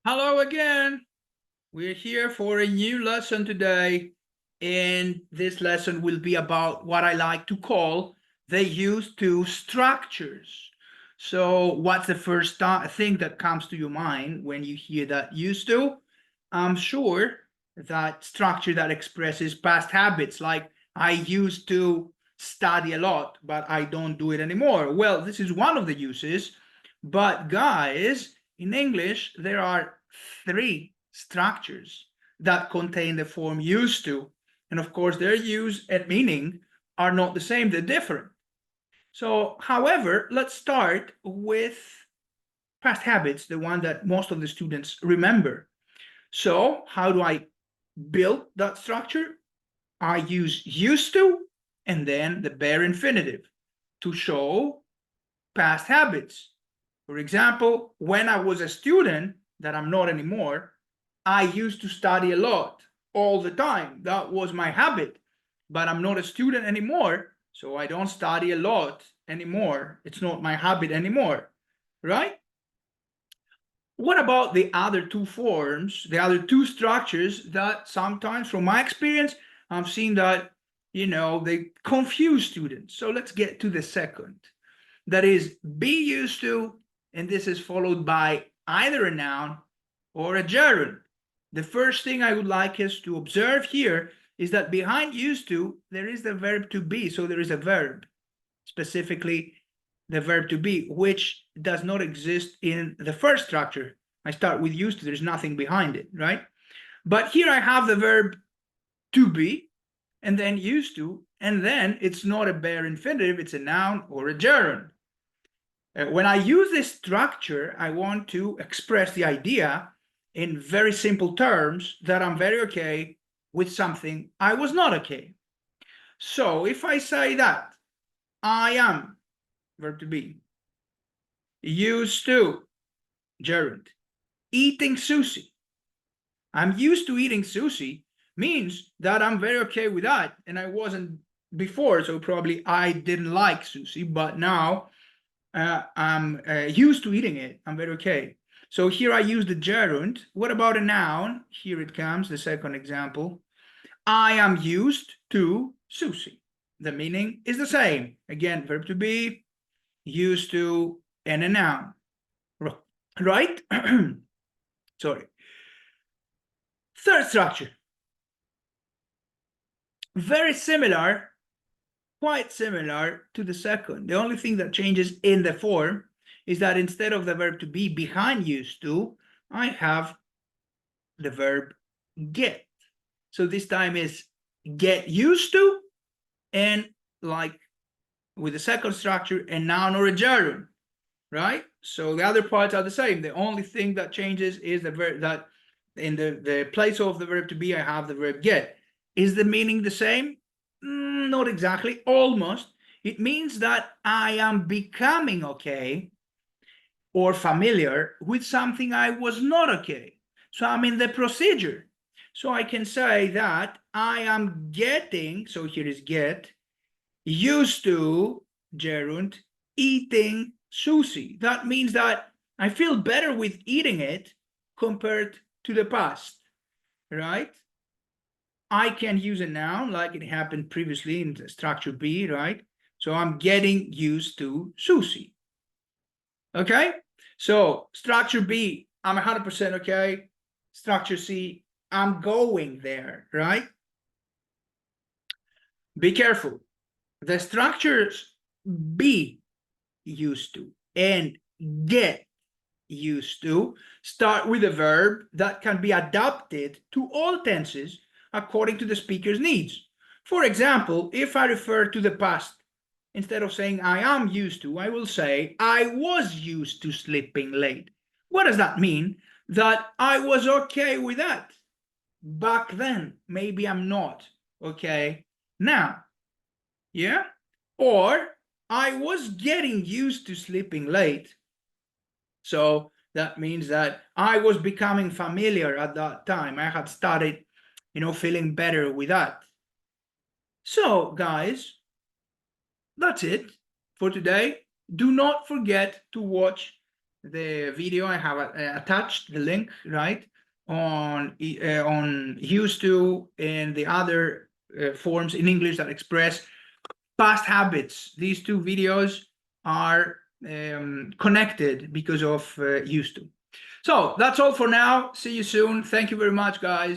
Hello again. We're here for a new lesson today, and this lesson will be about what I like to call the used to structures. So, what's the first thing that comes to your mind when you hear that used to? I'm sure that structure that expresses past habits, like I used to study a lot, but I don't do it anymore. Well, this is one of the uses, but guys, in English, there are three structures that contain the form used to. And of course, their use and meaning are not the same, they're different. So, however, let's start with past habits, the one that most of the students remember. So, how do I build that structure? I use used to and then the bare infinitive to show past habits. For example, when I was a student, that I'm not anymore, I used to study a lot all the time. That was my habit. But I'm not a student anymore, so I don't study a lot anymore. It's not my habit anymore, right? What about the other two forms, the other two structures that sometimes, from my experience, I've seen that, they confuse students. So let's get to the second. That is, be used to, and this is followed by either a noun or a gerund. The first thing I would like us to observe here is that behind used to, there is the verb to be. So there is a verb, specifically the verb to be, which does not exist in the first structure. I start with used to, there's nothing behind it, right? But here I have the verb to be, and then used to, and then it's not a bare infinitive, it's a noun or a gerund. When I use this structure, I want to express the idea in very simple terms that I'm very okay with something I was not okay. So if I say that I am, verb to be, used to, gerund, eating sushi, I'm used to eating sushi means that I'm very okay with that, and I wasn't before, so probably I didn't like sushi, but now I'm used to eating it. I'm very okay. So here I use the gerund. What about a noun? Here it comes, the second example. I am used to sushi. The meaning is the same. Again, verb to be, used to, and a noun. Right? Sorry. Third structure. Very similar, quite similar to the second. The only thing that changes in the form is that instead of the verb to be behind used to, I have the verb get. So this time is get used to, and like with the second structure, a noun or a gerund, right? So the other parts are the same. The only thing that changes is the verb that in the place of the verb to be, I have the verb get. Is the meaning the same? Not exactly, almost. It means that I am becoming okay or familiar with something I was not okay. So I'm in the procedure. So I can say that I am getting, so here is get, used to, gerund, eating sushi. That means that I feel better with eating it compared to the past, right? I can use a noun like it happened previously in the structure B, right? So I'm getting used to sushi. Okay? So structure B, I'm 100% okay. Structure C, I'm going there, right? Be careful. The structures be used to and get used to start with a verb that can be adapted to all tenses according to the speaker's needs. For example, if I refer to the past, instead of saying I am used to, I will say I was used to sleeping late. What does that mean? That I was okay with that back then. Maybe I'm not okay now. Yeah? Or I was getting used to sleeping late. So that means that I was becoming familiar at that time. I had started, feeling better with that. So, guys, that's it for today. Do not forget to watch the video. I have attached the link, right, on used to and the other forms in English that express past habits. These two videos are connected because of used to. So that's all for now. See you soon. Thank you very much, guys.